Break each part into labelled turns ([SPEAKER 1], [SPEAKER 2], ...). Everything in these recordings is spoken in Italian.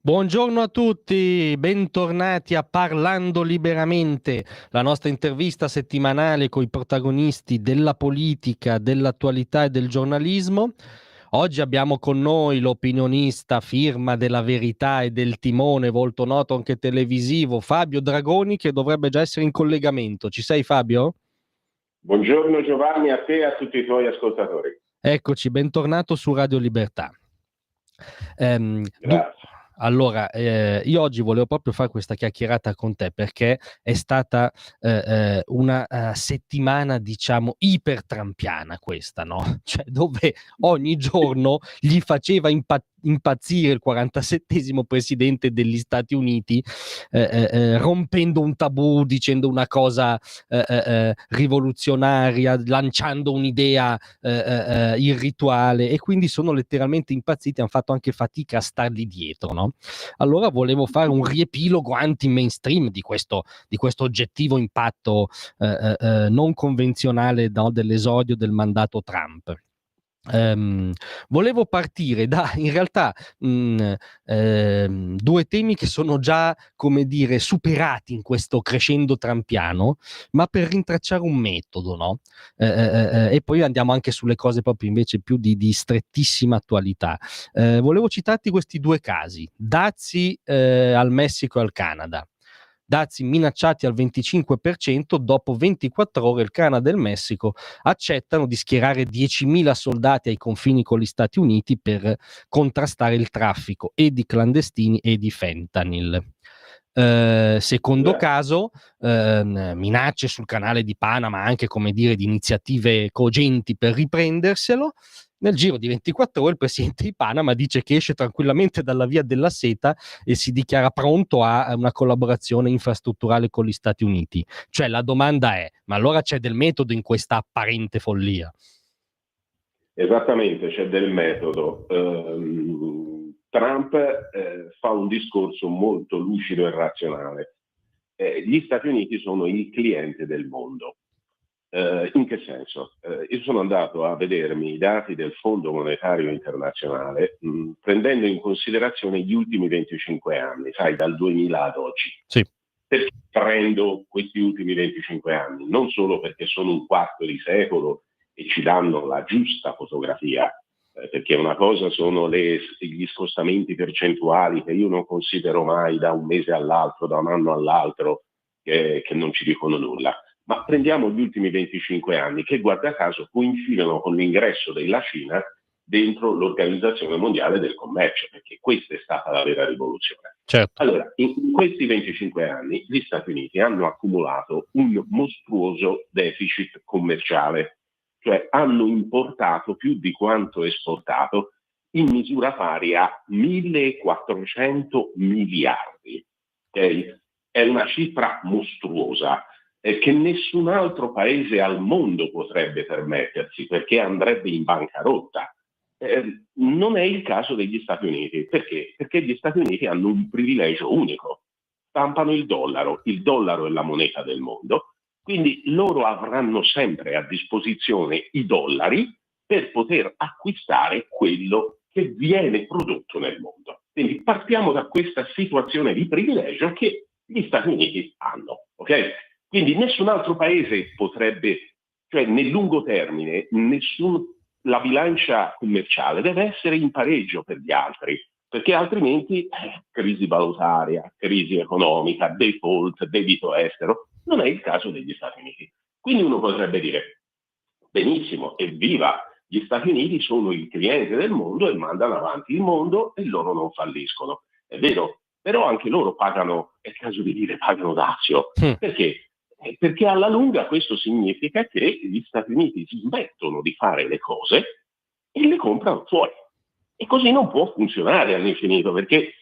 [SPEAKER 1] Buongiorno a tutti, bentornati a Parlando Liberamente, la nostra intervista settimanale con i protagonisti della politica, dell'attualità e del giornalismo. Oggi abbiamo con noi l'opinionista, firma della Verità e del Timone, volto noto anche televisivo, Fabio Dragoni, che dovrebbe già essere in collegamento. Ci sei, Fabio?
[SPEAKER 2] Buongiorno Giovanni, a te e a tutti i tuoi ascoltatori.
[SPEAKER 1] Eccoci, bentornato su Radio Libertà. Ehm, du-
[SPEAKER 2] Grazie.
[SPEAKER 1] allora, io oggi volevo proprio fare questa chiacchierata con te perché è stata una settimana, diciamo, ipertrampiana questa, no? Cioè, dove ogni giorno gli faceva impazzire il 47esimo presidente degli Stati Uniti, rompendo un tabù, dicendo una cosa rivoluzionaria, lanciando un'idea irrituale, e quindi sono letteralmente impazziti, hanno fatto anche fatica a stargli dietro, no? Allora volevo fare un riepilogo anti-mainstream di questo oggettivo impatto non convenzionale, no, dell'esordio del mandato Trump. Volevo partire da, in realtà, due temi che sono già, come dire, superati in questo crescendo trampiano, ma per rintracciare un metodo, no? E poi andiamo anche sulle cose proprio invece più di strettissima attualità. Volevo citarti questi due casi: dazi al Messico e al Canada. Dazi minacciati al 25%, dopo 24 ore il Canada e il Messico accettano di schierare 10.000 soldati ai confini con gli Stati Uniti per contrastare il traffico e di clandestini e di fentanyl. Secondo caso, minacce sul canale di Panama, anche, come dire, di iniziative cogenti per riprenderselo. Nel giro di 24 ore il presidente di Panama dice che esce tranquillamente dalla via della seta e si dichiara pronto a una collaborazione infrastrutturale con gli Stati Uniti. Cioè, la domanda è: ma allora c'è del metodo in questa apparente follia?
[SPEAKER 2] Esattamente, c'è del metodo. Trump fa un discorso molto lucido e razionale. Gli Stati Uniti sono il cliente del mondo. In che senso? Io sono andato a vedermi i dati del Fondo Monetario Internazionale, prendendo in considerazione gli ultimi 25 anni, sai, dal 2000 ad oggi.
[SPEAKER 1] Sì.
[SPEAKER 2] Perché prendo questi ultimi 25 anni? Non solo perché sono un quarto di secolo e ci danno la giusta fotografia, perché una cosa sono gli scostamenti percentuali che io non considero mai da un mese all'altro, da un anno all'altro, che non ci dicono nulla. Ma prendiamo gli ultimi 25 anni che, guarda caso, coincidono con l'ingresso della Cina dentro l'Organizzazione Mondiale del Commercio, perché questa è stata la vera rivoluzione.
[SPEAKER 1] Certo.
[SPEAKER 2] Allora, in questi 25 anni gli Stati Uniti hanno accumulato un mostruoso deficit commerciale, cioè hanno importato più di quanto esportato in misura pari a 1.400 miliardi. Okay? È una cifra mostruosa che nessun altro paese al mondo potrebbe permettersi, perché andrebbe in bancarotta. Non è il caso degli Stati Uniti. Perché? Perché gli Stati Uniti hanno un privilegio unico: stampano il dollaro è la moneta del mondo, quindi loro avranno sempre a disposizione i dollari per poter acquistare quello che viene prodotto nel mondo. Quindi partiamo da questa situazione di privilegio che gli Stati Uniti hanno, ok? Quindi nessun altro paese potrebbe, cioè nel lungo termine, la bilancia commerciale deve essere in pareggio per gli altri, perché altrimenti crisi valutaria, crisi economica, default, debito estero. Non è il caso degli Stati Uniti. Quindi uno potrebbe dire: benissimo, evviva, gli Stati Uniti sono il cliente del mondo e mandano avanti il mondo e loro non falliscono. È vero, però anche loro pagano, è caso di dire, pagano dazio. Perché? Perché alla lunga questo significa che gli Stati Uniti smettono di fare le cose e le comprano fuori. E così non può funzionare all'infinito, perché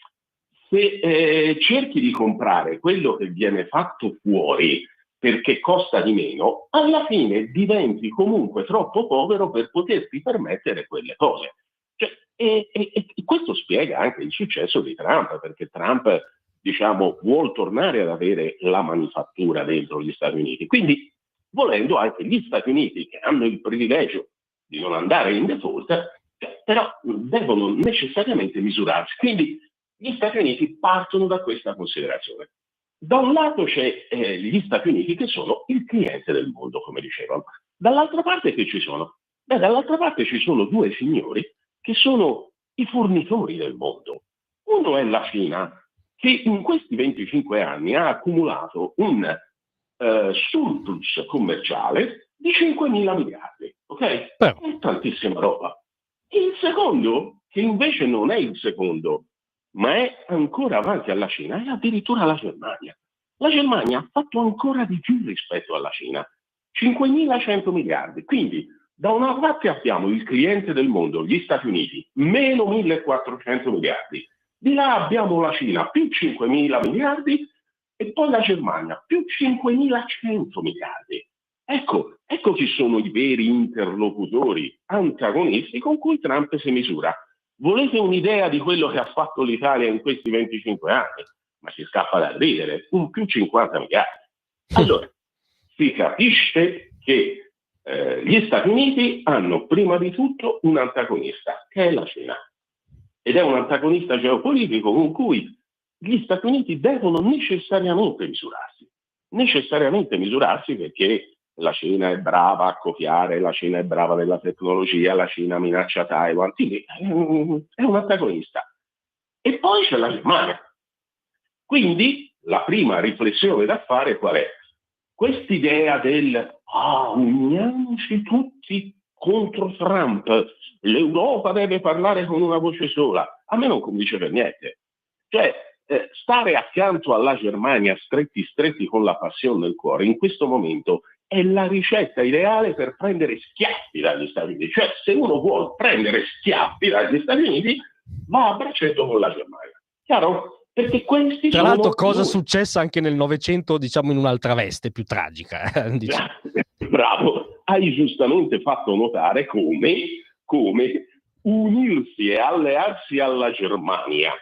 [SPEAKER 2] se cerchi di comprare quello che viene fatto fuori perché costa di meno, alla fine diventi comunque troppo povero per poterti permettere quelle cose. Cioè, e questo spiega anche il successo di Trump, perché Trump, diciamo, vuol tornare ad avere la manifattura dentro gli Stati Uniti. Quindi, volendo, anche gli Stati Uniti, che hanno il privilegio di non andare in default, però devono necessariamente misurarsi. Quindi Gli Stati Uniti partono da questa considerazione. Da un lato c'è gli Stati Uniti che sono il cliente del mondo, come dicevamo. Dall'altra parte che ci sono? Dall'altra parte ci sono due signori che sono i fornitori del mondo. Uno è la Cina, che in questi 25 anni ha accumulato un surplus commerciale di 5.000 miliardi, ok? È tantissima roba. Il secondo, che invece non è il secondo, ma è ancora avanti alla Cina, è addirittura la Germania. La Germania ha fatto ancora di più rispetto alla Cina, 5.100 miliardi. Quindi da una parte abbiamo il cliente del mondo, gli Stati Uniti, meno 1.400 miliardi. Di là abbiamo la Cina, più 5.000 miliardi, e poi la Germania, più 5.100 miliardi. Ecco chi sono i veri interlocutori antagonisti con cui Trump si misura. Volete un'idea di quello che ha fatto l'Italia in questi 25 anni? Ma si scappa da ridere, un più 50 miliardi. Allora, si capisce che gli Stati Uniti hanno prima di tutto un antagonista, che è la Cina. Ed è un antagonista geopolitico con cui gli Stati Uniti devono necessariamente misurarsi perché la Cina è brava a copiare, la Cina è brava nella tecnologia, la Cina minaccia Taiwan, quindi è un antagonista. E poi c'è la Germania. Quindi la prima riflessione da fare qual è? Quest'idea del uniamoci tutti contro Trump, l'Europa deve parlare con una voce sola, a me non convince per niente. Cioè, stare accanto alla Germania stretti con la passione nel cuore in questo momento è la ricetta ideale per prendere schiaffi dagli Stati Uniti. Cioè, se uno vuole prendere schiaffi dagli Stati Uniti, va a braccetto con la Germania. Chiaro? Perché questi
[SPEAKER 1] tra l'altro cosa è successa anche nel Novecento, diciamo in un'altra veste più tragica. Diciamo.
[SPEAKER 2] Bravo, hai giustamente fatto notare come unirsi e allearsi alla Germania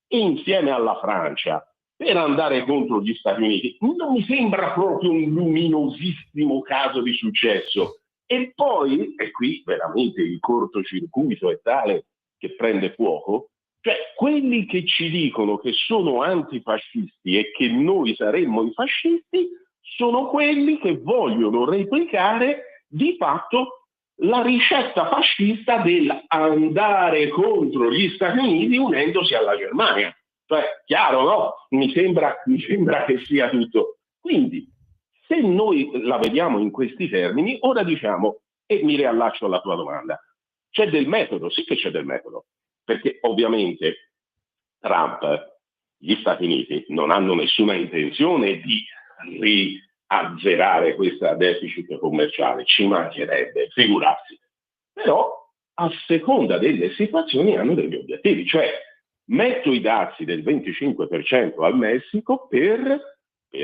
[SPEAKER 2] insieme alla Francia per andare contro gli Stati Uniti non mi sembra proprio un luminosissimo caso di successo. E poi, e qui veramente il cortocircuito è tale che prende fuoco, cioè quelli che ci dicono che sono antifascisti e che noi saremmo i fascisti sono quelli che vogliono replicare di fatto la ricetta fascista del andare contro gli Stati Uniti unendosi alla Germania. Cioè, chiaro, no? Mi sembra che sia tutto. Quindi, se noi la vediamo in questi termini, ora diciamo, e mi riallaccio alla tua domanda, c'è del metodo? Sì che c'è del metodo, perché ovviamente Trump, gli Stati Uniti non hanno nessuna intenzione di riazzerare questa deficit commerciale, ci mancherebbe, figurarsi. Però a seconda delle situazioni hanno degli obiettivi, cioè metto i dazi del 25% al Messico per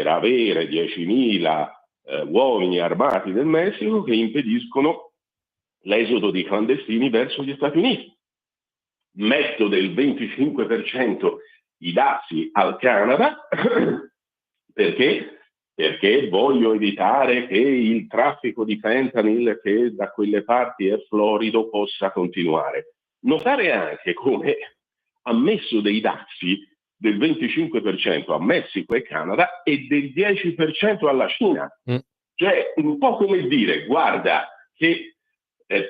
[SPEAKER 2] avere 10.000 uomini armati del Messico che impediscono l'esodo di clandestini verso gli Stati Uniti. Metto del 25% i dazi al Canada perché voglio evitare che il traffico di fentanyl che da quelle parti è florido possa continuare. Notare anche come ha messo dei dazi del 25% a Messico e Canada e del 10% alla Cina. Cioè un po' come dire, guarda che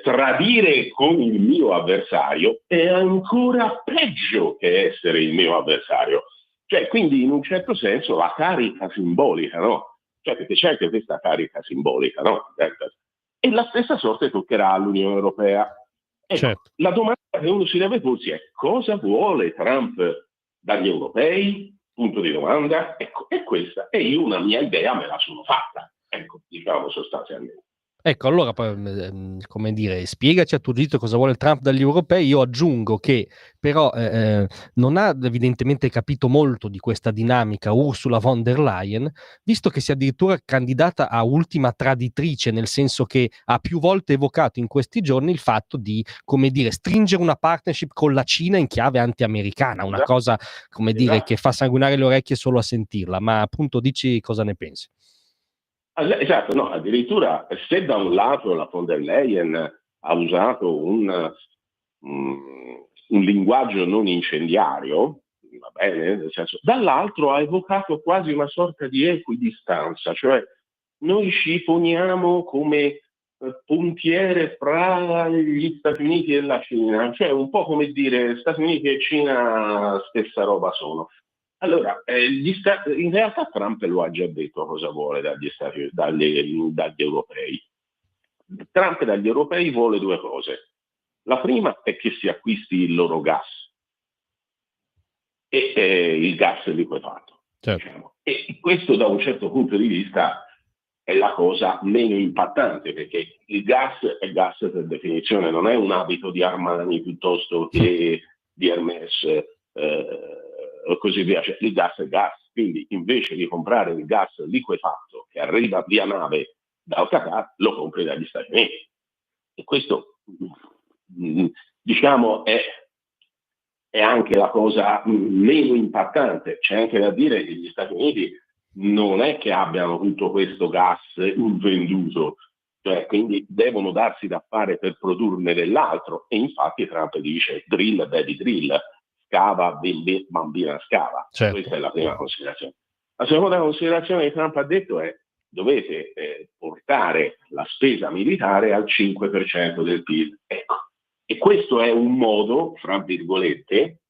[SPEAKER 2] tradire con il mio avversario è ancora peggio che essere il mio avversario. Cioè, quindi in un certo senso la carica simbolica, no? Cioè, perché c'è anche questa carica simbolica, no? E la stessa sorte toccherà all'Unione Europea. Ecco, certo. La domanda che uno si deve porsi è: cosa vuole Trump dagli europei? Punto di domanda. Ecco, è questa. E io una mia idea me la sono fatta. Ecco, diciamo sostanzialmente.
[SPEAKER 1] Ecco, allora, come dire, spiegaci a tuo giudizio cosa vuole Trump dagli europei. Io aggiungo che però non ha evidentemente capito molto di questa dinamica Ursula von der Leyen, visto che si è addirittura candidata a ultima traditrice, nel senso che ha più volte evocato in questi giorni il fatto di, come dire, stringere una partnership con la Cina in chiave anti-americana, una cosa, come dire, che fa sanguinare le orecchie solo a sentirla, ma appunto dici cosa ne pensi.
[SPEAKER 2] Esatto, no, addirittura se da un lato la von der Leyen ha usato un linguaggio non incendiario, va bene, nel senso, dall'altro ha evocato quasi una sorta di equidistanza, cioè noi ci poniamo come puntiere fra gli Stati Uniti e la Cina, cioè un po' come dire Stati Uniti e Cina stessa roba sono. Allora, in realtà Trump lo ha già detto cosa vuole dagli europei. Trump dagli europei vuole due cose. La prima è che si acquisti il loro gas e il gas liquefatto.
[SPEAKER 1] Certo.
[SPEAKER 2] Diciamo. E questo da un certo punto di vista è la cosa meno impattante, perché il gas è gas per definizione, non è un abito di Armani piuttosto che di Hermès o così via. Cioè, il gas è gas, quindi invece di comprare il gas liquefatto che arriva via nave dal Qatar, lo compri dagli Stati Uniti. E questo, diciamo, è anche la cosa meno impattante. C'è anche da dire che gli Stati Uniti non è che abbiano tutto questo gas invenduto, cioè quindi devono darsi da fare per produrne dell'altro, e infatti Trump dice drill, daddy drill, scava, bambina scava.
[SPEAKER 1] Certo.
[SPEAKER 2] Questa è la prima considerazione. La seconda considerazione che Trump ha detto è: dovete portare la spesa militare al 5% del PIL. Ecco. E questo è un modo, fra virgolette,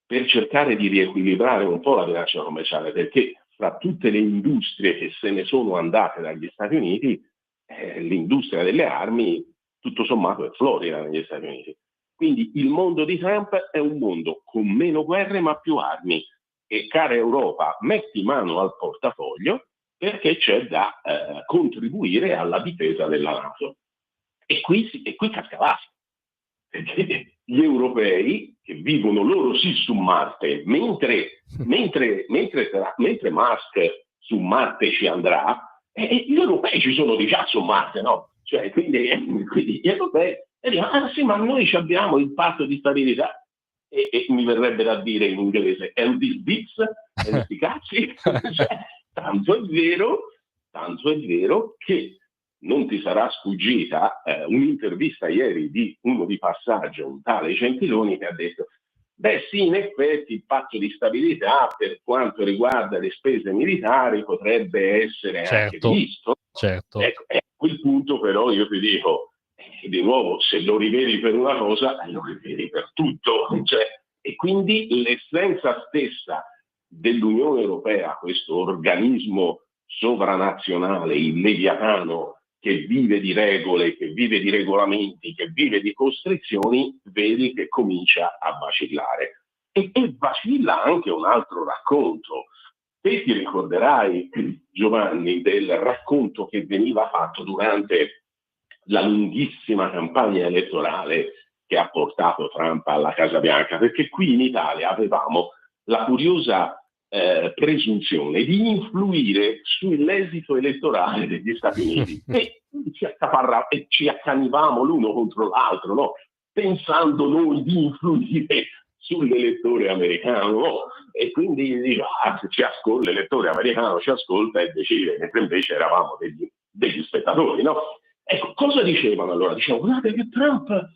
[SPEAKER 2] per cercare di riequilibrare un po' la bilancia commerciale, perché fra tutte le industrie che se ne sono andate dagli Stati Uniti, l'industria delle armi tutto sommato è florida negli Stati Uniti. Quindi il mondo di Trump è un mondo con meno guerre ma più armi, e cara Europa, metti mano al portafoglio perché c'è da contribuire alla difesa della NATO. E qui casca l'asta, perché gli europei che vivono loro sì su Marte, mentre Musk su Marte ci andrà, gli europei ci sono di già su Marte, no? Cioè, quindi gli europei dicono: sì, ma noi abbiamo il patto di stabilità, e mi verrebbe da dire in inglese and this bits, and sti cazzi. Cioè, tanto è vero che non ti sarà sfuggita un'intervista ieri di uno di Passaggio, un tale Gentiloni, che ha detto: beh sì, in effetti il patto di stabilità per quanto riguarda le spese militari potrebbe essere anche visto.
[SPEAKER 1] Certo.
[SPEAKER 2] Ecco, a quel punto però io ti dico, di nuovo, se lo rivedi per una cosa, lo rivedi per tutto. Cioè, e quindi l'essenza stessa dell'Unione Europea, questo organismo sovranazionale, il Leviatano, che vive di regole, che vive di regolamenti, che vive di costrizioni, vedi che comincia a vacillare. E vacilla anche un altro racconto. Te ti ricorderai, Giovanni, del racconto che veniva fatto durante la lunghissima campagna elettorale che ha portato Trump alla Casa Bianca, perché qui in Italia avevamo la curiosa presunzione di influire sull'esito elettorale degli Stati Uniti e ci accanivamo l'uno contro l'altro, no? Pensando noi di influire sull'elettore americano, no? E quindi diciamo, l'elettore americano ci ascolta e decide, mentre invece eravamo degli spettatori, no? Ecco, cosa dicevano allora? Dicevano: guardate che Trump,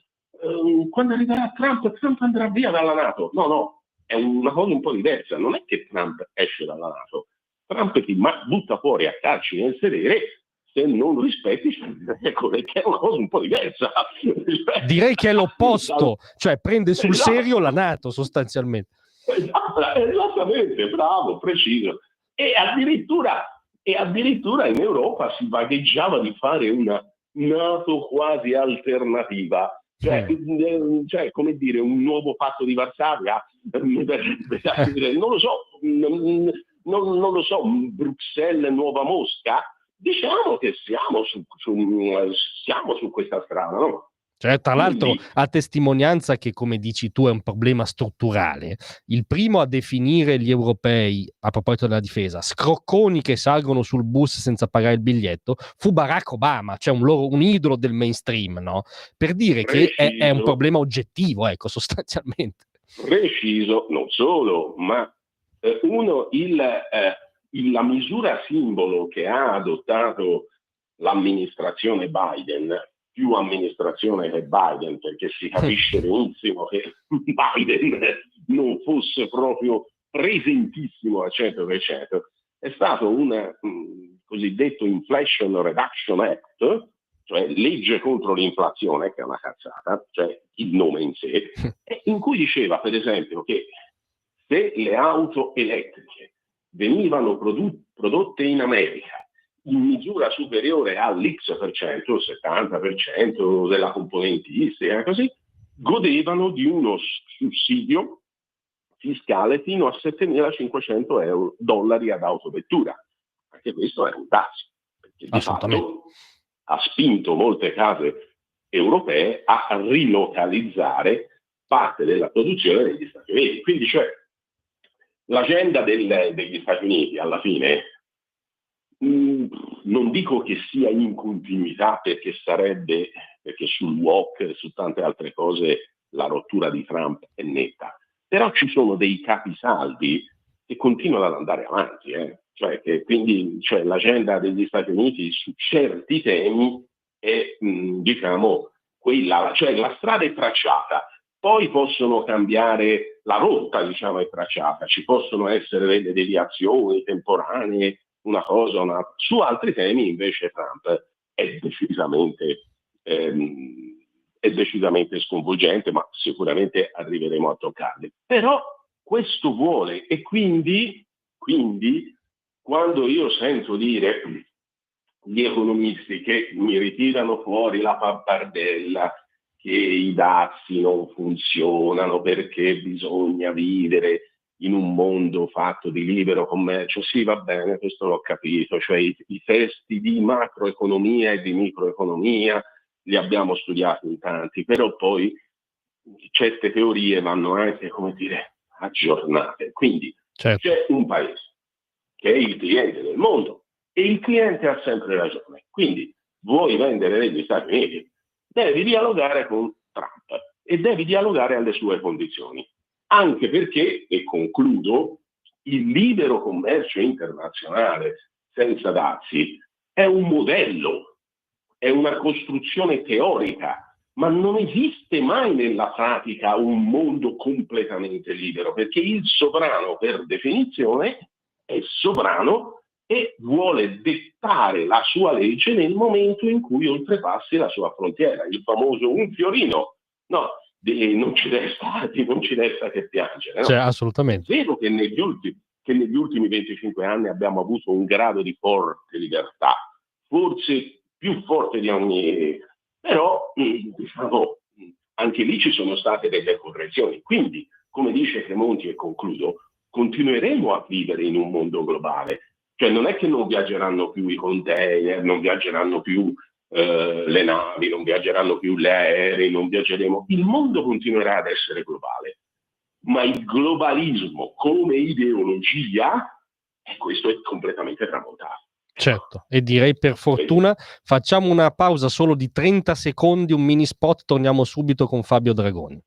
[SPEAKER 2] quando arriverà Trump andrà via dalla NATO. No, è una cosa un po' diversa. Non è che Trump esce dalla NATO, Trump ti butta fuori a calci nel sedere se non rispetti, ecco, che è una cosa un po' diversa.
[SPEAKER 1] Direi che è l'opposto, cioè prende sul serio la NATO sostanzialmente.
[SPEAKER 2] Esattamente, bravo, preciso. E addirittura in Europa si vagheggiava di fare una NATO quasi alternativa. Cioè, come dire, un nuovo patto di Varsavia, non lo so, Bruxelles, nuova Mosca. Diciamo che siamo su questa strada, no?
[SPEAKER 1] Cioè, tra l'altro, a testimonianza che, come dici tu, è un problema strutturale. Il primo a definire gli europei, a proposito della difesa, scrocconi che salgono sul bus senza pagare il biglietto, fu Barack Obama, cioè un idolo del mainstream, no? Per dire che è un problema oggettivo, ecco, sostanzialmente.
[SPEAKER 2] Preciso, non solo, ma la misura simbolo che ha adottato l'amministrazione Biden, più amministrazione che Biden, perché si capisce benissimo che Biden non fosse proprio presentissimo al 100%, è stato un cosiddetto Inflation Reduction Act, cioè legge contro l'inflazione, che è una cazzata, cioè il nome in sé, in cui diceva per esempio che se le auto elettriche venivano prodotte in America in misura superiore all'X%, il 70% della componentistica, così, godevano di uno sussidio fiscale fino a $7.500 ad autovettura. Anche questo è un tasso, perché di fatto ha spinto molte case europee a rilocalizzare parte della produzione negli Stati Uniti. Quindi cioè, l'agenda degli Stati Uniti alla fine non dico che sia in continuità, perché sul WOC e su tante altre cose la rottura di Trump è netta, però ci sono dei capisaldi che continuano ad andare avanti, quindi l'agenda degli Stati Uniti su certi temi è diciamo quella, cioè la strada è tracciata, poi possono cambiare la rotta, diciamo, è tracciata, ci possono essere delle deviazioni temporanee, una cosa, un'altra. Su altri temi invece Trump è decisamente sconvolgente, ma sicuramente arriveremo a toccarli. Però questo vuole, e quindi quando io sento dire gli economisti che mi ritirano fuori la pappardella, che i dazi non funzionano perché bisogna vivere in un mondo fatto di libero commercio, sì, va bene, questo l'ho capito, cioè i testi di macroeconomia e di microeconomia li abbiamo studiati in tanti, però poi certe teorie vanno anche, come dire, aggiornate. Quindi c'è un paese che è il cliente del mondo e il cliente ha sempre ragione. Quindi vuoi vendere negli Stati Uniti, devi dialogare con Trump e devi dialogare alle sue condizioni. Anche perché, e concludo, il libero commercio internazionale senza dazi è un modello, è una costruzione teorica, ma non esiste mai nella pratica un mondo completamente libero, perché il sovrano per definizione è sovrano e vuole dettare la sua legge nel momento in cui oltrepassi la sua frontiera, il famoso un fiorino, no? Non ci resta che piangere, no?
[SPEAKER 1] Cioè, assolutamente.
[SPEAKER 2] È vero che negli ultimi 25 anni abbiamo avuto un grado di forte libertà, forse più forte di ogni, però diciamo, anche lì ci sono state delle correzioni. Quindi, come dice Tremonti, e concludo, continueremo a vivere in un mondo globale. Cioè non è che non viaggeranno più i container, non viaggeranno più le navi, non viaggeranno più gli aerei, non viaggeremo. Il mondo continuerà ad essere globale, ma il globalismo come ideologia, questo è completamente tramontato.
[SPEAKER 1] Certo, e direi per fortuna facciamo una pausa solo di 30 secondi, un mini spot, torniamo subito con Fabio Dragoni.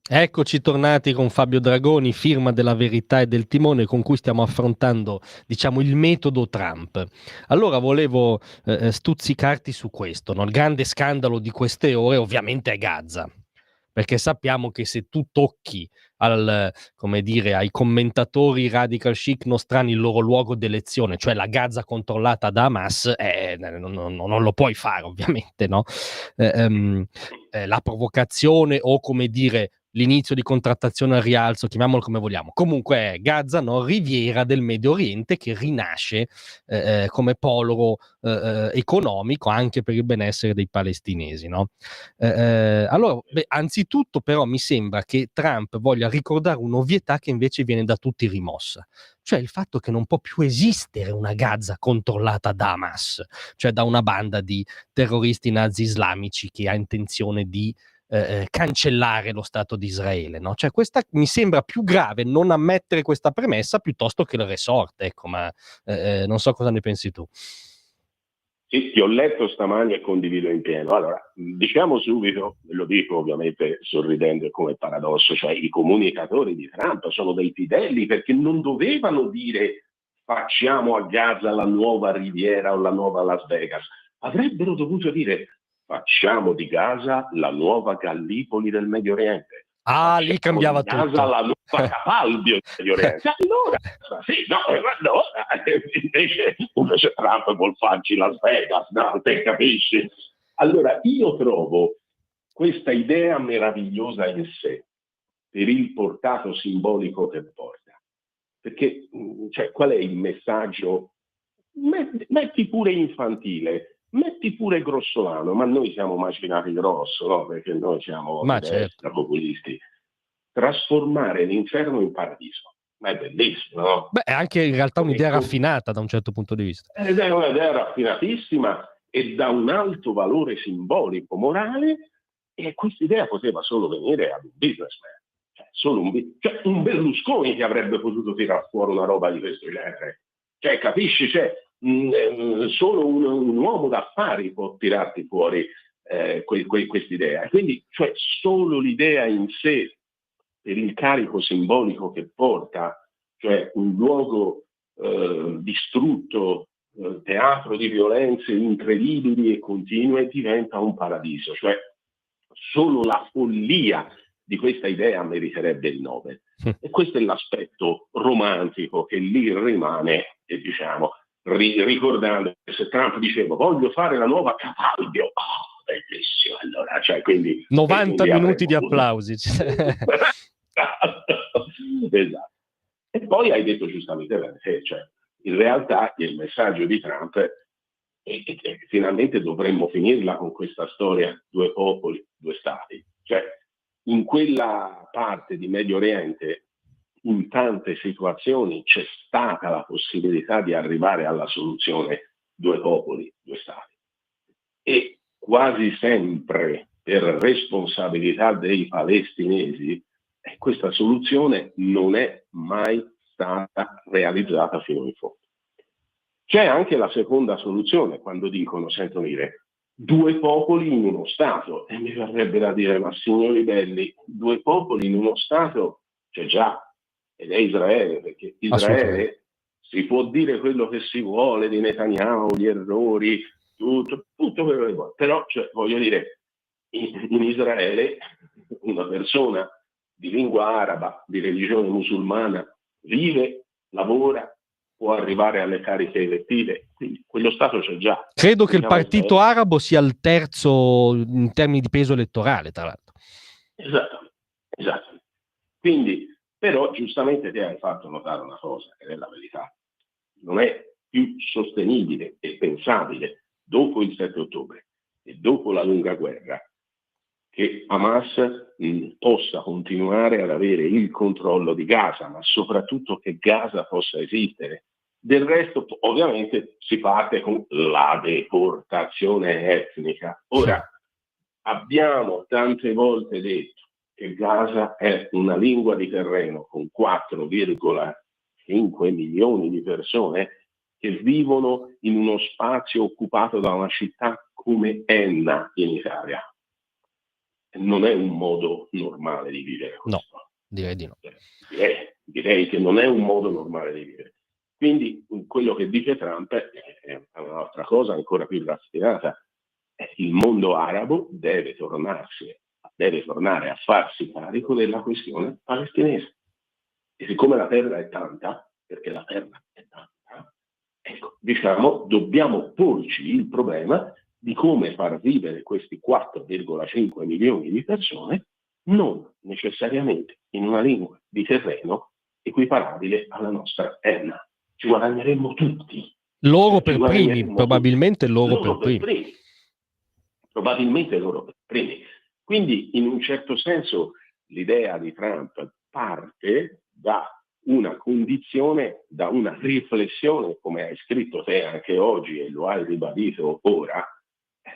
[SPEAKER 1] Eccoci tornati con Fabio Dragoni, firma della Verità e del Timone, con cui stiamo affrontando, diciamo, il metodo Trump. Allora volevo stuzzicarti su questo, no? Il grande scandalo di queste ore ovviamente è Gaza, perché sappiamo che se tu tocchi ai commentatori radical chic nostrani il loro luogo d'elezione, cioè la Gaza controllata da Hamas, non lo puoi fare ovviamente, no? La provocazione o, come dire, l'inizio di contrattazione al rialzo, chiamiamolo come vogliamo. Comunque è Gaza, no? Riviera del Medio Oriente che rinasce come polo economico anche per il benessere dei palestinesi, no? Allora, anzitutto però mi sembra che Trump voglia ricordare un'ovvietà che invece viene da tutti rimossa, cioè il fatto che non può più esistere una Gaza controllata da Hamas, cioè da una banda di terroristi nazi islamici che ha intenzione di cancellare lo Stato di Israele, no? Cioè questa mi sembra più grave non ammettere questa premessa piuttosto che il resort, ecco, ma non so cosa ne pensi tu.
[SPEAKER 2] Sì, ti ho letto stamani e condivido in pieno. Allora, diciamo subito, lo dico ovviamente sorridendo come paradosso, cioè i comunicatori di Trump sono dei fedeli perché non dovevano dire facciamo a Gaza la nuova Riviera o la nuova Las Vegas, avrebbero dovuto dire facciamo di Gaza la nuova Gallipoli del Medio Oriente.
[SPEAKER 1] Ah, lì cambiava
[SPEAKER 2] di Gaza
[SPEAKER 1] tutto.
[SPEAKER 2] la nuova Capalbio del Medio Oriente. Allora, sì, invece Trump vuol farci Las Vegas, no? Te capisci? Allora, io trovo questa idea meravigliosa in sé per il portato simbolico che porta. Perché, cioè, qual è il messaggio? Metti pure infantile, metti pure grossolano, ma noi siamo macinati grosso, no? Perché noi siamo di destra, populisti. Trasformare l'inferno in paradiso. Ma è bellissimo, no?
[SPEAKER 1] Beh, è anche in realtà un'idea raffinata da un certo punto di vista.
[SPEAKER 2] Ed è un'idea raffinatissima e da un alto valore simbolico, morale, e questa idea poteva solo venire ad un businessman. Cioè un Berlusconi che avrebbe potuto tirar fuori una roba di questo genere. Cioè, capisci? Cioè, solo un uomo d'affari può tirarti fuori quest'idea. Quindi, cioè, solo l'idea in sé, per il carico simbolico che porta, cioè un luogo distrutto, teatro di violenze incredibili e continue, diventa un paradiso. Cioè, solo la follia di questa idea meriterebbe il Nobel. E questo è l'aspetto romantico che lì rimane, e diciamo, ricordando se Trump diceva voglio fare la nuova Capalbio, bellissimo, allora, cioè, quindi
[SPEAKER 1] 90 minuti di applausi.
[SPEAKER 2] Esatto. E poi hai detto giustamente, cioè, in realtà il messaggio di Trump è che finalmente dovremmo finirla con questa storia due popoli, due stati. Cioè, in quella parte di Medio Oriente, in tante situazioni c'è stata la possibilità di arrivare alla soluzione due popoli, due stati. E quasi sempre per responsabilità dei palestinesi, questa soluzione non è mai stata realizzata fino in fondo. C'è anche la seconda soluzione, quando dicono, sentono dire, due popoli in uno Stato. E mi verrebbe da dire, ma signori belli, due popoli in uno Stato c'è già, ed è Israele, perché Israele si può dire quello che si vuole di Netanyahu, gli errori, tutto quello che vuole. Però, cioè, voglio dire, in Israele una persona di lingua araba, di religione musulmana, vive, lavora, può arrivare alle cariche elettive, quindi quello Stato c'è già.
[SPEAKER 1] Credo che il partito arabo sia il terzo in termini di peso elettorale, tra l'altro.
[SPEAKER 2] Esatto. Quindi, però, giustamente ti hai fatto notare una cosa, che è la verità. Non è più sostenibile e pensabile, dopo il 7 ottobre e dopo la lunga guerra, che Hamas possa continuare ad avere il controllo di Gaza, ma soprattutto che Gaza possa esistere. Del resto, ovviamente, si parte con la deportazione etnica. Ora, abbiamo tante volte detto che Gaza è una lingua di terreno con 4,5 milioni di persone che vivono in uno spazio occupato da una città come Enna in Italia. Non è un modo normale di vivere questo.
[SPEAKER 1] No, direi di no.
[SPEAKER 2] Direi che non è un modo normale di vivere. Quindi quello che dice Trump è un'altra cosa ancora più raffinata. Il mondo arabo deve tornare a farsi carico della questione palestinese. E siccome la terra è tanta, perché la terra è tanta, ecco, diciamo, dobbiamo porci il problema di come far vivere questi 4,5 milioni di persone non necessariamente in una lingua di terreno equiparabile alla nostra Enna. Ci guadagneremmo tutti.
[SPEAKER 1] Loro per primi, probabilmente loro per primi.
[SPEAKER 2] Probabilmente loro per primi. Quindi in un certo senso l'idea di Trump parte da una condizione, da una riflessione, come hai scritto te anche oggi e lo hai ribadito ora,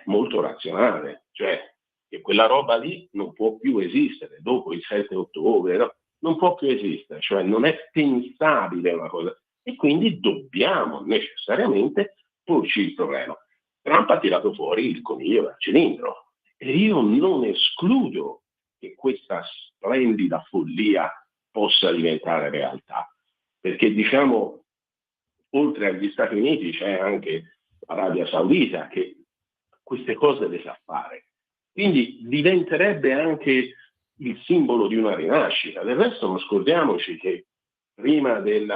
[SPEAKER 2] molto razionale, cioè che quella roba lì non può più esistere dopo il 7 ottobre, no? Non può più esistere, cioè non è pensabile una cosa, e quindi dobbiamo necessariamente porci il problema. Trump ha tirato fuori il coniglio dal cilindro e io non escludo che questa splendida follia possa diventare realtà, perché diciamo oltre agli Stati Uniti c'è anche l'Arabia Saudita che queste cose le sa fare, quindi diventerebbe anche il simbolo di una rinascita. Del resto non scordiamoci che prima del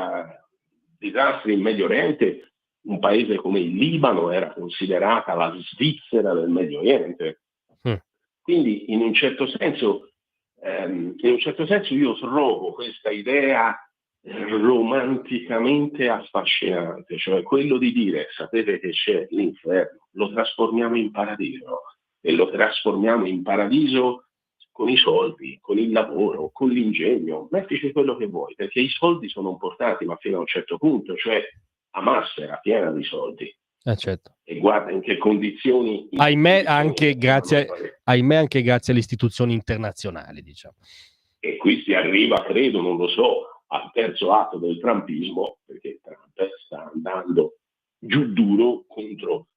[SPEAKER 2] disastro in Medio Oriente un paese come il Libano era considerata la Svizzera del Medio Oriente. Quindi in un certo senso io trovo questa idea romanticamente affascinante, cioè quello di dire sapete che c'è l'inferno, lo trasformiamo in paradiso e lo trasformiamo in paradiso con i soldi, con il lavoro, con l'ingegno, mettici quello che vuoi, perché i soldi sono importanti ma fino a un certo punto, cioè Hamas era piena di soldi.
[SPEAKER 1] Certo.
[SPEAKER 2] E guarda in che condizioni.
[SPEAKER 1] Ahimè anche grazie alle istituzioni internazionali, diciamo.
[SPEAKER 2] E qui si arriva, credo, non lo so, al terzo atto del trumpismo, perché Trump sta andando giù duro contro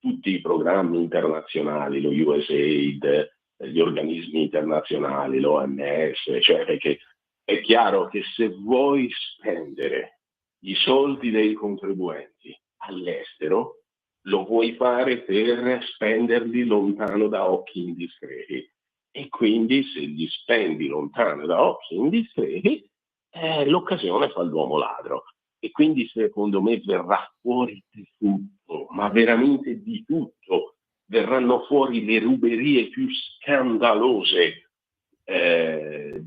[SPEAKER 2] tutti i programmi internazionali, lo USAID, gli organismi internazionali, l'OMS, cioè perché è chiaro che se vuoi spendere i soldi dei contribuenti all'estero, lo vuoi fare per spenderli lontano da occhi indiscreti. E quindi se li spendi lontano da occhi indiscreti, l'occasione fa l'uomo ladro. E quindi secondo me verrà fuori di tutto, ma veramente di tutto. Verranno fuori le ruberie più scandalose del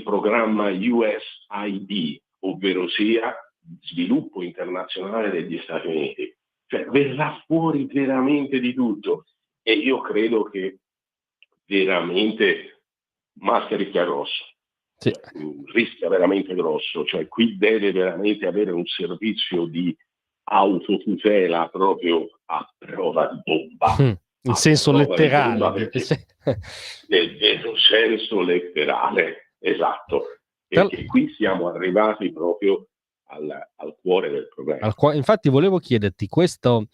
[SPEAKER 2] programma USAID, ovvero sia Sviluppo Internazionale degli Stati Uniti. Cioè verrà fuori veramente di tutto. E io credo che veramente rischia grosso.
[SPEAKER 1] Sì.
[SPEAKER 2] Rischia veramente grosso, cioè qui deve veramente avere un servizio di autotutela proprio a prova di bomba.
[SPEAKER 1] In senso letterale.
[SPEAKER 2] Nel vero senso letterale, esatto, perché qui siamo arrivati proprio al cuore del problema.
[SPEAKER 1] Infatti volevo chiederti queste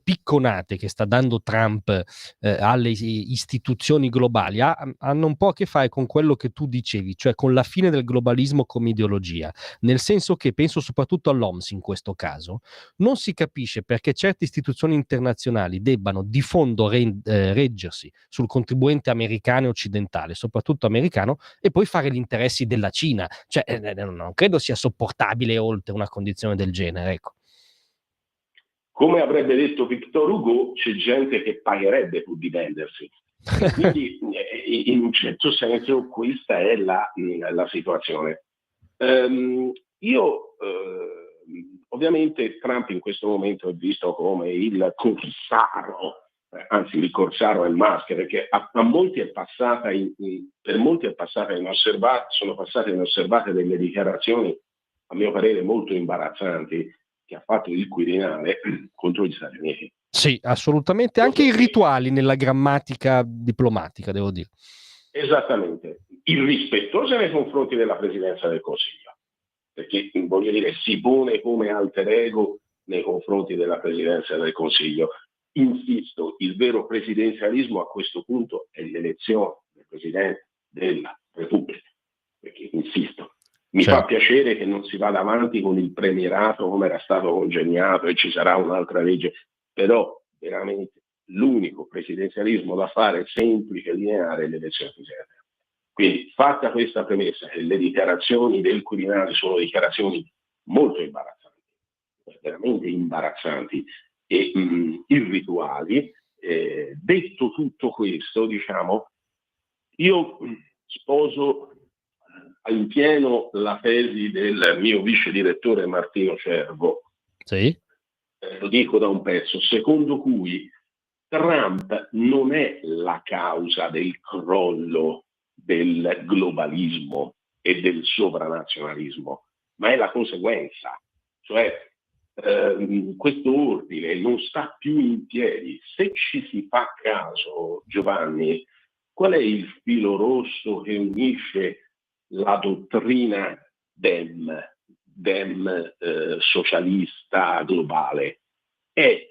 [SPEAKER 1] picconate che sta dando Trump alle istituzioni globali hanno un po' a che fare con quello che tu dicevi, cioè con la fine del globalismo come ideologia, nel senso che penso soprattutto all'OMS in questo caso, non si capisce perché certe istituzioni internazionali debbano di fondo reggersi sul contribuente americano e occidentale, soprattutto americano, e poi fare gli interessi della Cina, cioè non credo sia sopportabile oltre una condizione del genere, ecco.
[SPEAKER 2] Come avrebbe detto Victor Hugo, c'è gente che pagherebbe pur di vendersi. Quindi in un certo senso questa è la situazione. Ovviamente Trump in questo momento è visto come il corsaro, anzi il corsaro è il Musk, perché a molti è passata per molti è passata sono passate inosservate delle dichiarazioni a mio parere molto imbarazzanti che ha fatto il Quirinale contro gli Stati Uniti.
[SPEAKER 1] Sì, assolutamente, anche irrituali nella grammatica diplomatica, devo dire.
[SPEAKER 2] Esattamente, irrispettose nei confronti della Presidenza del Consiglio, perché voglio dire si pone come alter ego nei confronti della Presidenza del Consiglio. Insisto, il vero presidenzialismo a questo punto è l'elezione del Presidente della Repubblica, perché insisto, mi fa piacere che non si vada avanti con il premierato come era stato congegnato e ci sarà un'altra legge, però veramente l'unico presidenzialismo da fare semplice e lineare è l'elezione presidenziale. Quindi fatta questa premessa, le dichiarazioni del Quirinale sono dichiarazioni molto imbarazzanti, veramente imbarazzanti e irrituali. Detto tutto questo, diciamo, Io sposo in pieno la tesi del mio vice direttore Martino Cervo.
[SPEAKER 1] Sì.
[SPEAKER 2] Lo dico da un pezzo, secondo cui Trump non è la causa del crollo del globalismo e del sovranazionalismo, ma è la conseguenza. Cioè, questo ordine non sta più in piedi. Se ci si fa caso, Giovanni, qual è il filo rosso che unisce la dottrina socialista globale? È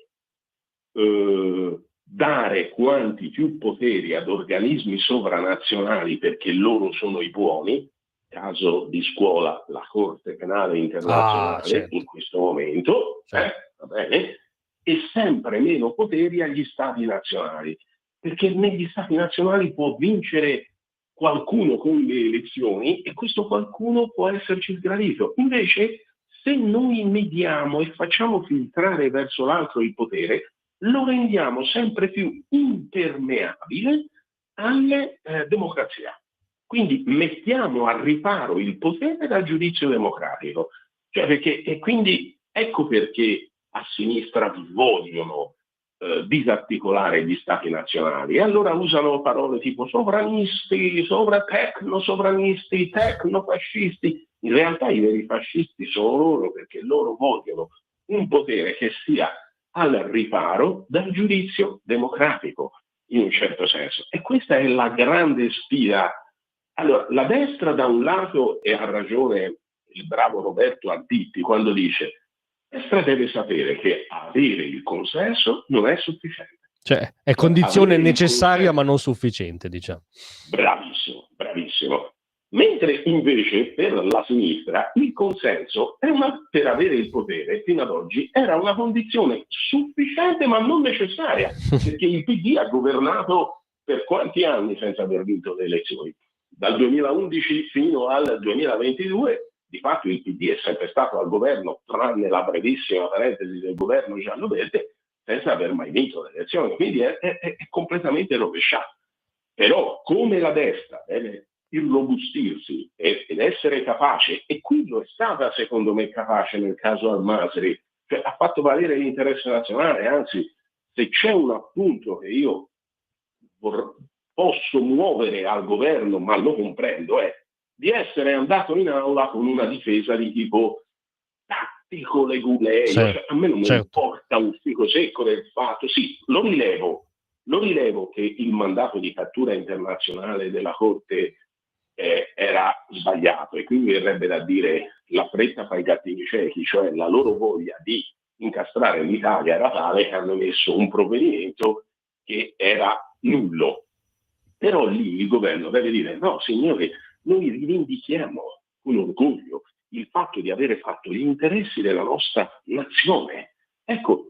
[SPEAKER 2] dare quanti più poteri ad organismi sovranazionali perché loro sono i buoni, caso di scuola la Corte Penale Internazionale,
[SPEAKER 1] certo.
[SPEAKER 2] in questo momento, va bene, e sempre meno poteri agli stati nazionali, perché negli stati nazionali può vincere qualcuno con le elezioni e questo qualcuno può esserci sgradito. Invece, se noi mediamo e facciamo filtrare verso l'altro il potere, lo rendiamo sempre più impermeabile alle democrazie. Quindi mettiamo a riparo il potere dal giudizio democratico. Cioè perché, e quindi ecco perché a sinistra vogliono disarticolare gli stati nazionali. E allora usano parole tipo sovranisti, tecno-sovranisti, tecno-fascisti. In realtà i veri fascisti sono loro, perché loro vogliono un potere che sia al riparo dal giudizio democratico, in un certo senso. E questa è la grande sfida. Allora, la destra da un lato, e ha ragione il bravo Roberto Arditti quando dice, la destra deve sapere che avere il consenso non è sufficiente.
[SPEAKER 1] Cioè, è condizione necessaria ma non sufficiente, diciamo.
[SPEAKER 2] Bravissimo, bravissimo. Mentre invece per la sinistra il consenso per avere il potere fino ad oggi era una condizione sufficiente ma non necessaria, perché il PD ha governato per quanti anni senza aver vinto le elezioni? Dal 2011 fino al 2022 di fatto il PD è sempre stato al governo, tranne la brevissima parentesi del governo giallo-verde, senza aver mai vinto le elezioni, quindi è completamente rovesciato. Però come la destra deve irrobustirsi ed essere capace, e qui lo è stata secondo me capace nel caso Al-Masri, cioè ha fatto valere l'interesse nazionale, anzi se c'è un appunto che io posso muovere al governo, ma lo comprendo, è di essere andato in aula con una difesa di tipo tattico leguleo, cioè, a me non mi importa un fico secco del fatto, sì, lo rilevo che il mandato di cattura internazionale della Corte era sbagliato, e quindi verrebbe da dire la fretta fa i gattini ciechi, cioè la loro voglia di incastrare l'Italia era tale che hanno messo un provvedimento che era nullo. Però lì il governo deve dire no signori, noi rivendichiamo con orgoglio il fatto di avere fatto gli interessi della nostra nazione. Ecco,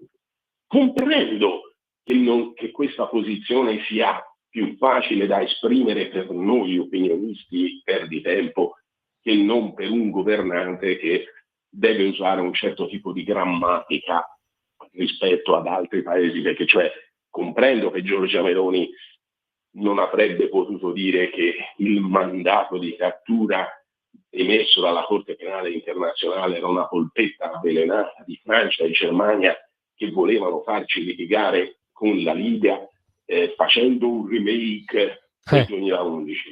[SPEAKER 2] comprendo che questa posizione sia più facile da esprimere per noi opinionisti perditempo che non per un governante che deve usare un certo tipo di grammatica rispetto ad altri paesi, perché cioè comprendo che Giorgia Meloni non avrebbe potuto dire che il mandato di cattura emesso dalla Corte Penale Internazionale era una polpetta avvelenata di Francia e Germania che volevano farci litigare con la Libia facendo un remake del 2011.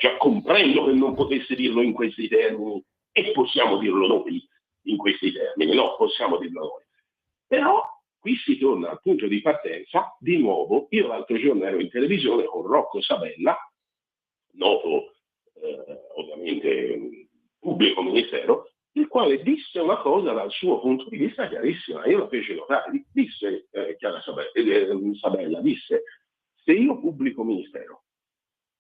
[SPEAKER 2] Cioè, comprendo che non potesse dirlo in questi termini e possiamo dirlo noi in questi termini, no, possiamo dirlo noi. Però qui si torna al punto di partenza, di nuovo, io l'altro giorno ero in televisione con Rocco Sabella, noto ovviamente pubblico ministero, il quale disse una cosa dal suo punto di vista chiarissima, io lo feci notare, disse Sabella, disse se io pubblico ministero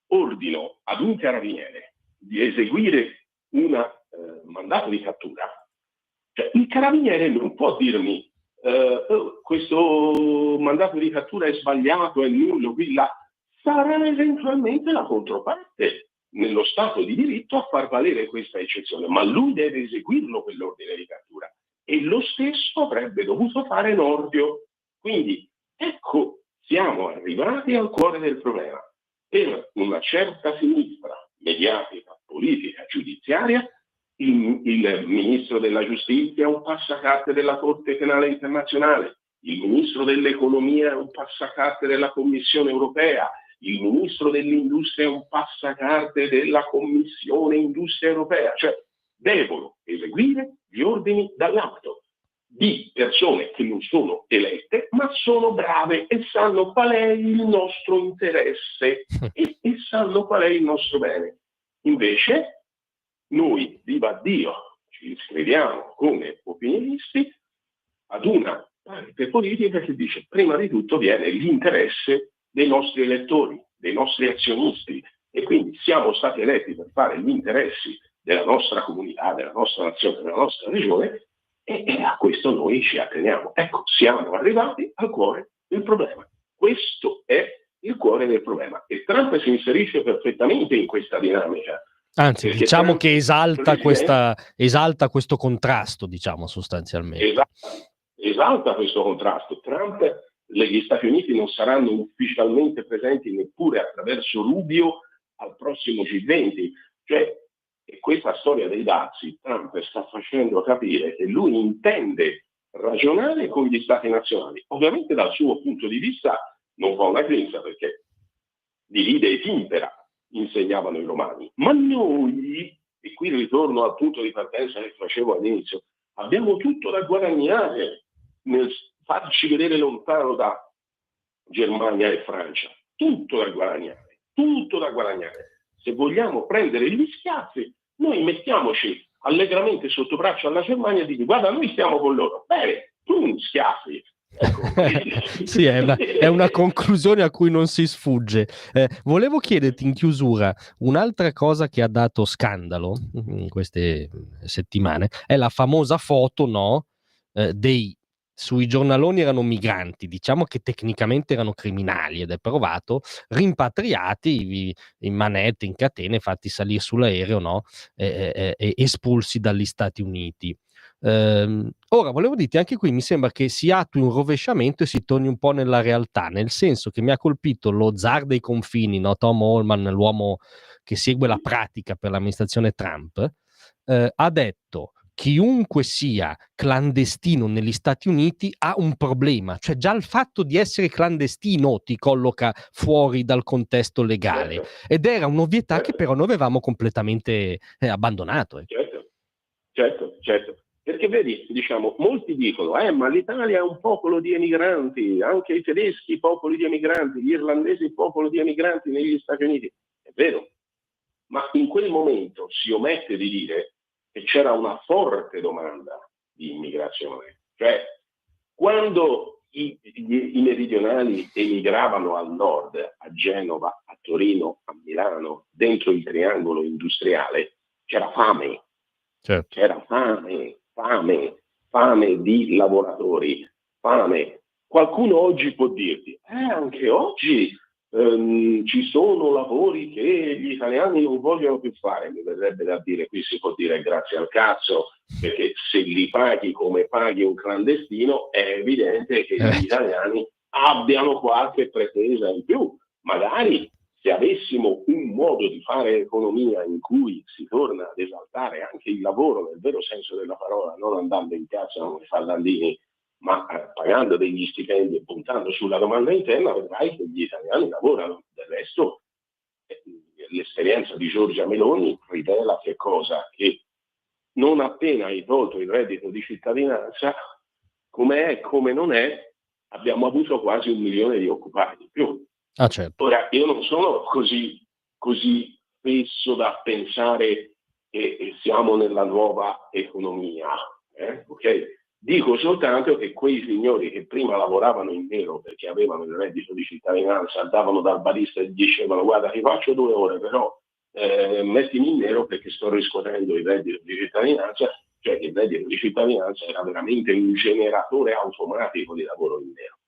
[SPEAKER 2] ordino ad un carabiniere di eseguire un mandato di cattura, cioè il carabiniere non può dirmi questo mandato di cattura è sbagliato, è nullo, qui là, sarà eventualmente la controparte nello Stato di diritto a far valere questa eccezione, ma lui deve eseguirlo quell'ordine di cattura e lo stesso avrebbe dovuto fare Nordio. Quindi ecco, siamo arrivati al cuore del problema. per una certa sinistra mediatica, politica, giudiziaria, il ministro della giustizia è un passacarte della Corte Penale Internazionale, il ministro dell'economia è un passacarte della Commissione Europea, il ministro dell'industria è un passacarte della Commissione Industria Europea, cioè devono eseguire gli ordini dall'alto di persone che non sono elette, ma sono brave e sanno qual è il nostro interesse e sanno qual è il nostro bene. Invece noi, viva Dio, ci iscriviamo come opinionisti ad una parte politica che dice prima di tutto viene l'interesse dei nostri elettori, dei nostri azionisti, e quindi siamo stati eletti per fare gli interessi della nostra comunità, della nostra nazione, della nostra regione, e a questo noi ci atteniamo. Ecco, siamo arrivati al cuore del problema. Questo è il cuore del problema e Trump si inserisce perfettamente in questa dinamica.
[SPEAKER 1] Anzi, diciamo Trump che esalta questo contrasto, diciamo, sostanzialmente.
[SPEAKER 2] Esalta questo contrasto. Trump, gli Stati Uniti non saranno ufficialmente presenti neppure attraverso Rubio al prossimo G20. Cioè, e questa storia dei dazi, Trump sta facendo capire che lui intende ragionare con gli Stati nazionali. Ovviamente dal suo punto di vista non fa una grinza, perché divide e timpera, insegnavano i romani. Ma noi, e qui ritorno al punto di partenza che facevo all'inizio, abbiamo tutto da guadagnare nel farci vedere lontano da Germania e Francia. Tutto da guadagnare, tutto da guadagnare. Se vogliamo prendere gli schiaffi, noi mettiamoci allegramente sotto braccio alla Germania e dici guarda, noi stiamo con loro. Bene, tu schiaffi. Ecco.
[SPEAKER 1] Sì, è una conclusione a cui non si sfugge. Volevo chiederti in chiusura un'altra cosa che ha dato scandalo in queste settimane, è la famosa foto, no, sui giornaloni erano migranti, diciamo che tecnicamente erano criminali ed è provato, rimpatriati in manette, in catene, fatti salire sull'aereo, no, espulsi dagli Stati Uniti. Ora volevo dirti, anche qui mi sembra che si attui un rovesciamento e si torni un po' nella realtà, nel senso che mi ha colpito lo zar dei confini, no? Tom Homan, l'uomo che segue la pratica per l'amministrazione Trump, ha detto chiunque sia clandestino negli Stati Uniti ha un problema, cioè già il fatto di essere clandestino ti colloca fuori dal contesto legale, ed era un'ovvietà che però noi avevamo completamente abbandonato.
[SPEAKER 2] Certo. Perché vedi, diciamo, molti dicono ma l'Italia è un popolo di emigranti, anche i tedeschi popoli di emigranti, gli irlandesi popolo di emigranti negli Stati Uniti. È vero, ma in quel momento si omette di dire che c'era una forte domanda di immigrazione. Cioè, quando i meridionali emigravano al nord, a Genova, a Torino, a Milano, dentro il triangolo industriale, c'era fame.
[SPEAKER 1] Certo.
[SPEAKER 2] C'era fame di lavoratori, fame. Qualcuno oggi può dirti, anche oggi ci sono lavori che gli italiani non vogliono più fare. Mi verrebbe da dire, qui si può dire grazie al cazzo, perché se li paghi come paghi un clandestino è evidente che gli italiani abbiano qualche pretesa in più. Magari se avessimo un modo di fare economia in cui si torna ad esaltare anche il lavoro nel vero senso della parola, non andando in piazza come fallandini, ma pagando degli stipendi e puntando sulla domanda interna, vedrai che gli italiani lavorano. Del resto, l'esperienza di Giorgia Meloni rivela che cosa? Che non appena hai tolto il reddito di cittadinanza, come è, come non è, abbiamo avuto quasi 1 milione di occupati in più.
[SPEAKER 1] Certo.
[SPEAKER 2] Ora, io non sono così spesso da pensare che siamo nella nuova economia, ok? Dico soltanto che quei signori che prima lavoravano in nero perché avevano il reddito di cittadinanza, andavano dal barista e gli dicevano guarda ti faccio 2 ore, però mettimi in nero perché sto riscuotendo il reddito di cittadinanza, cioè che il reddito di cittadinanza era veramente un generatore automatico di lavoro in nero.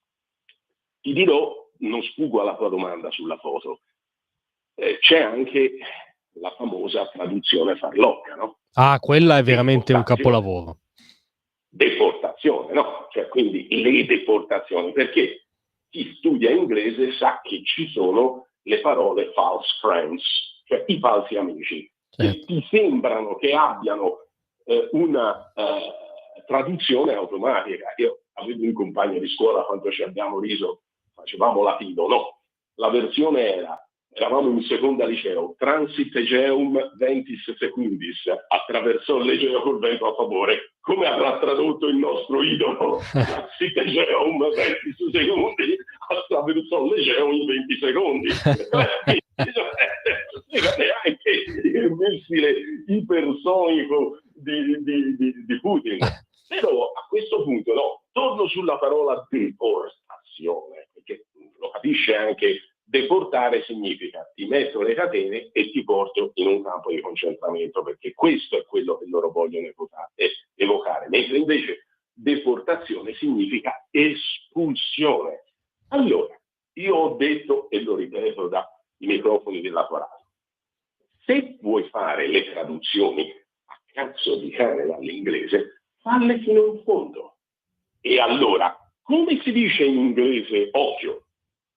[SPEAKER 2] Ti dirò, non sfuggo alla tua domanda sulla foto, c'è anche la famosa traduzione farlocca, no?
[SPEAKER 1] Quella è veramente un capolavoro.
[SPEAKER 2] Deportazione, no? Cioè, quindi le deportazioni, perché chi studia inglese sa che ci sono le parole false friends, cioè i falsi amici,
[SPEAKER 1] certo,
[SPEAKER 2] che ti sembrano che abbiano una traduzione automatica. Io avevo un compagno di scuola, quando ci abbiamo riso, facevamo latino, no, la versione eravamo in seconda liceo, transit Egeum ventis secundis, attraversò l'Egeo col vento a favore. Come avrà tradotto il nostro idolo? Transit Egeum ventis secundis, attraversò l'Egeo in 20 secondi. Anche il missile ipersonico di Putin. Però a questo punto, no, torno sulla parola deportazione, perché lo capisce anche. Deportare significa ti metto le catene e ti porto in un campo di concentramento, perché questo è quello che loro vogliono evocare, mentre invece deportazione significa espulsione. Allora, io ho detto, e lo ripeto dai microfoni della tua radio, se vuoi fare le traduzioni a cazzo di cane dall'inglese, falle fino in fondo. E allora, come si dice in inglese occhio?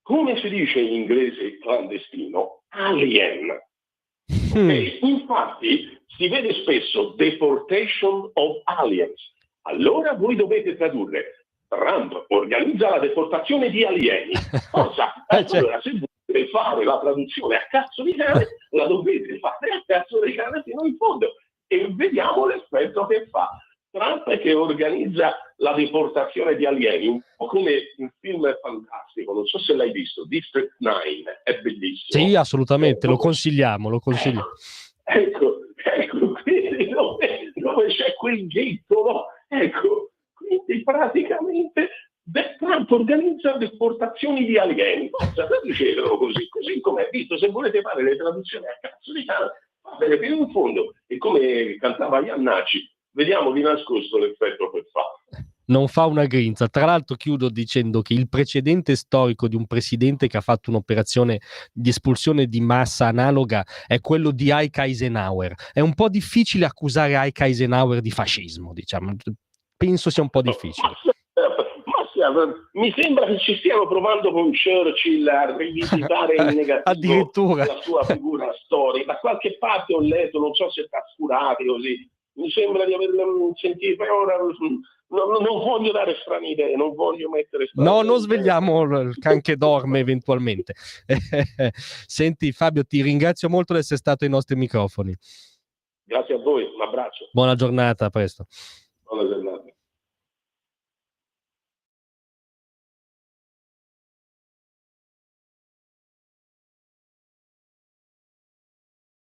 [SPEAKER 2] Come si dice in inglese clandestino? Alien. Okay? Infatti si vede spesso deportation of aliens. Allora voi dovete tradurre: Trump organizza la deportazione di alieni. Cosa? Allora se volete fare la traduzione a cazzo di cane, la dovete fare a cazzo di cane fino in fondo. E vediamo l'effetto che fa. Trump che organizza la deportazione di alieni, un po' come un film fantastico, non so se l'hai visto, District 9, è bellissimo.
[SPEAKER 1] Sì, assolutamente, lo consigliamo.
[SPEAKER 2] Ecco, quindi dove c'è quel ghetto, no? Ecco, quindi praticamente Trump organizza deportazioni di alieni. Cosa traducetelo così come è visto. Se volete fare le traduzioni a cazzo di cane, fatele fino in fondo. E come cantava Iannacci, vediamo di nascosto l'effetto che fa.
[SPEAKER 1] Non fa una grinza. Tra l'altro chiudo dicendo che il precedente storico di un presidente che ha fatto un'operazione di espulsione di massa analoga è quello di Ike Eisenhower. È un po' difficile accusare Ike Eisenhower di fascismo, diciamo. Penso sia un po' difficile.
[SPEAKER 2] Mi sembra che ci stiano provando con Churchill a rivisitare in negativo
[SPEAKER 1] addirittura
[SPEAKER 2] la sua figura storica. Da qualche parte ho letto, non so se trascurate così, mi sembra di averlo sentito, però ora non voglio dare strane idee, non voglio mettere strane idee.
[SPEAKER 1] No, non svegliamo il can che dorme eventualmente. Senti Fabio, ti ringrazio molto di essere stato ai nostri microfoni.
[SPEAKER 2] Grazie a voi, un abbraccio.
[SPEAKER 1] Buona giornata, a presto.
[SPEAKER 2] Buona giornata.